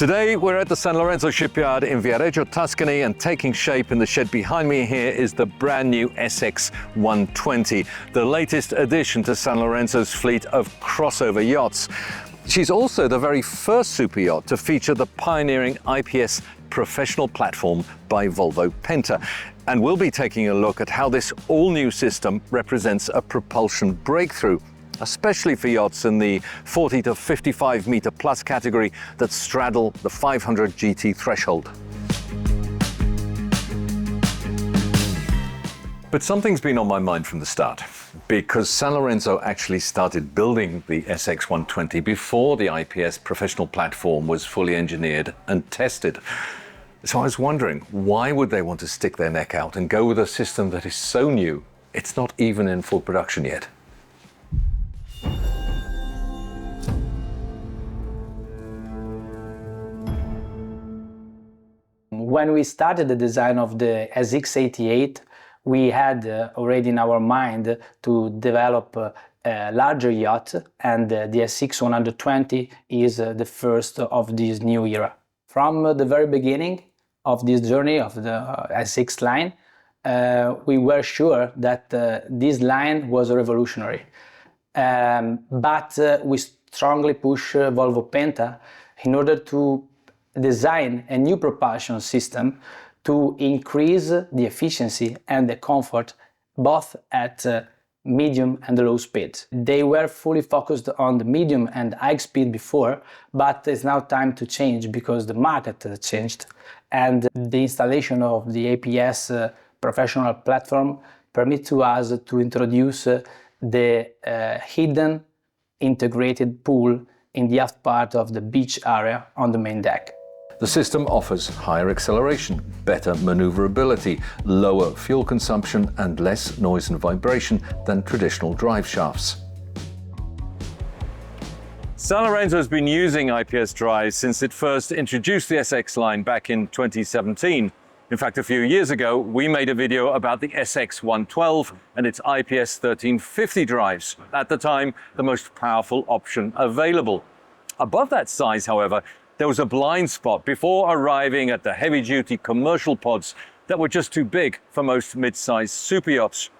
Today we're at the Sanlorenzo shipyard in Viareggio, Tuscany, and taking shape in the shed behind me here is the brand new SX120, the latest addition to Sanlorenzo's fleet of crossover yachts. She's also the very first super yacht to feature the pioneering IPS Professional Platform by Volvo Penta. And we'll be taking a look at how this all-new system represents a propulsion breakthrough, especially for yachts in the 40 to 55 meter plus category that straddle the 500 GT threshold. But something's been on my mind from the start, because Sanlorenzo actually started building the SX120 before the IPS Professional Platform was fully engineered and tested. So I was wondering, why would they want to stick their neck out and go with a system that is so new, it's not even in full production yet? When we started the design of the SX88, we had already in our mind to develop a larger yacht, and the SX120 is the first of this new era. From the very beginning of this journey of the SX line, we were sure that this line was revolutionary. But we strongly push Volvo Penta in order to design a new propulsion system to increase the efficiency and the comfort both at medium and low speed. They were fully focused on the medium and high speed before, but it's now time to change because the market has changed, and the installation of the IPS Professional Platform permits to us to introduce the hidden integrated pool in the aft part of the beach area on the main deck. The system offers higher acceleration, better maneuverability, lower fuel consumption, and less noise and vibration than traditional drive shafts. Sanlorenzo has been using IPS drives since it first introduced the SX line back in 2017. In fact, a few years ago, we made a video about the SX112 and its IPS 1350 drives, at the time, the most powerful option available. Above that size, however, there was a blind spot before arriving at the heavy-duty commercial pods that were just too big for most mid-sized super yachts.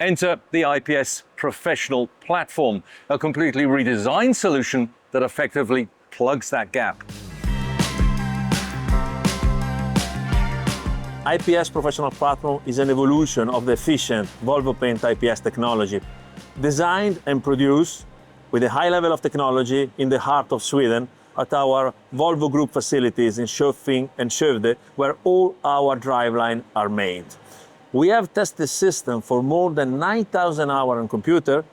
Enter the IPS Professional Platform, a completely redesigned solution that effectively plugs that gap. IPS Professional Platform is an evolution of the efficient Volvo Penta IPS technology, designed and produced with a high level of technology in the heart of Sweden at our Volvo Group facilities in Köping and Skövde, where all our driveline are made. We have tested the system for more than 9,000 hours on computer,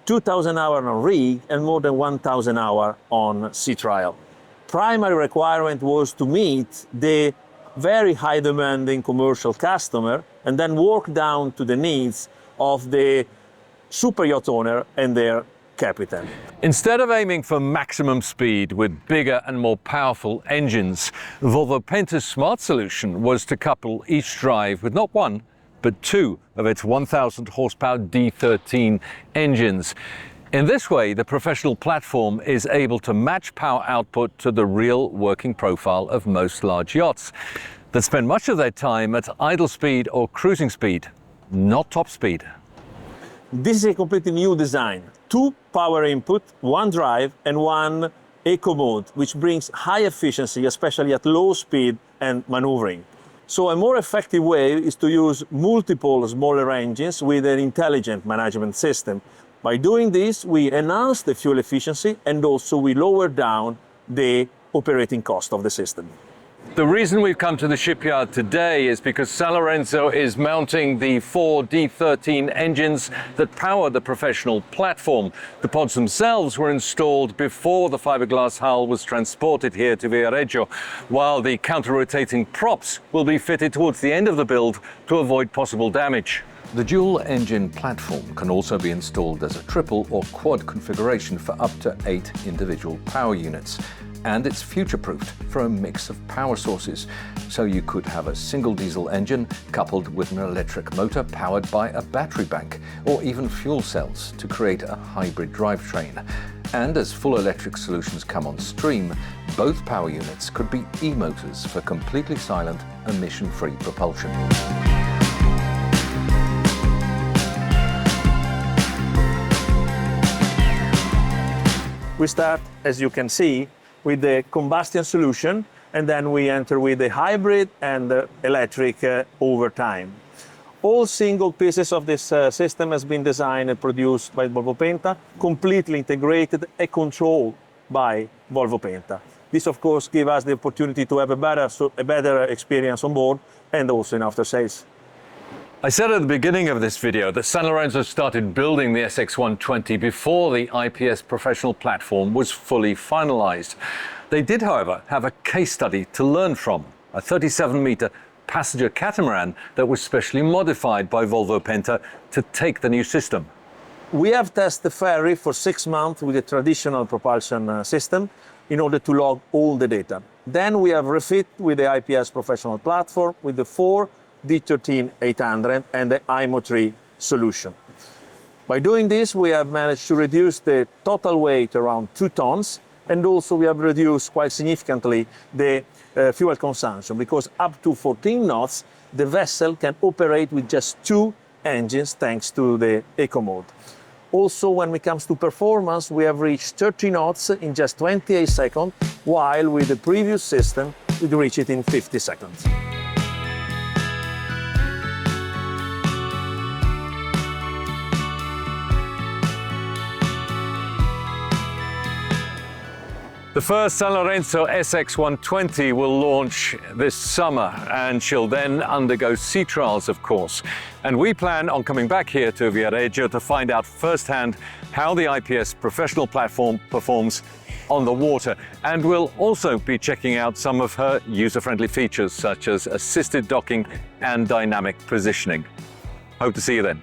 2,000 hours on rig, and more than 1,000 hours on sea trial. Primary requirement was to meet the very high demanding commercial customer and then work down to the needs of the super yacht owner and their captain. Instead of aiming for maximum speed with bigger and more powerful engines, Volvo Penta's smart solution was to couple each drive with not one, but two of its 1,000 horsepower D13 engines. In this way, the Professional Platform is able to match power output to the real working profile of most large yachts that spend much of their time at idle speed or cruising speed, not top speed. This is a completely new design. Two power input, one drive and one eco mode, which brings high efficiency, especially at low speed and maneuvering. So a more effective way is to use multiple smaller engines with an intelligent management system. By doing this, we enhance the fuel efficiency and also we lower down the operating cost of the system. The reason we've come to the shipyard today is because Sanlorenzo is mounting the 4 D13 engines that power the Professional Platform. The pods themselves were installed before the fiberglass hull was transported here to Viareggio, while the counter-rotating props will be fitted towards the end of the build to avoid possible damage. The dual-engine platform can also be installed as a triple or quad configuration for up to 8 individual power units. And it's future-proofed for a mix of power sources. So you could have a single diesel engine coupled with an electric motor powered by a battery bank, or even fuel cells to create a hybrid drivetrain. And as full electric solutions come on stream, both power units could be e-motors for completely silent, emission-free propulsion. We start, as you can see, with the combustion solution, and then we enter with the hybrid and the electric over time. All single pieces of this system has been designed and produced by Volvo Penta, completely integrated and controlled by Volvo Penta. This, of course, gives us the opportunity to have a better experience on board and also in after sales. I said at the beginning of this video that Sanlorenzo started building the SX120 before the IPS Professional Platform was fully finalized. They did, however, have a case study to learn from, a 37-meter passenger catamaran that was specially modified by Volvo Penta to take the new system. We have tested the ferry for 6 months with a traditional propulsion system in order to log all the data. Then we have refit with the IPS Professional Platform with the 4 D13-800 and the IMO3 solution. By doing this, we have managed to reduce the total weight around 2 tons, and also we have reduced quite significantly the fuel consumption, because up to 14 knots, the vessel can operate with just 2 engines thanks to the eco mode. Also, when it comes to performance, we have reached 30 knots in just 28 seconds, while with the previous system, we reach it in 50 seconds. The first Sanlorenzo SX120 will launch this summer, and she'll then undergo sea trials, of course. And we plan on coming back here to Viareggio to find out firsthand how the IPS Professional Platform performs on the water. And we'll also be checking out some of her user-friendly features, such as assisted docking and dynamic positioning. Hope to see you then.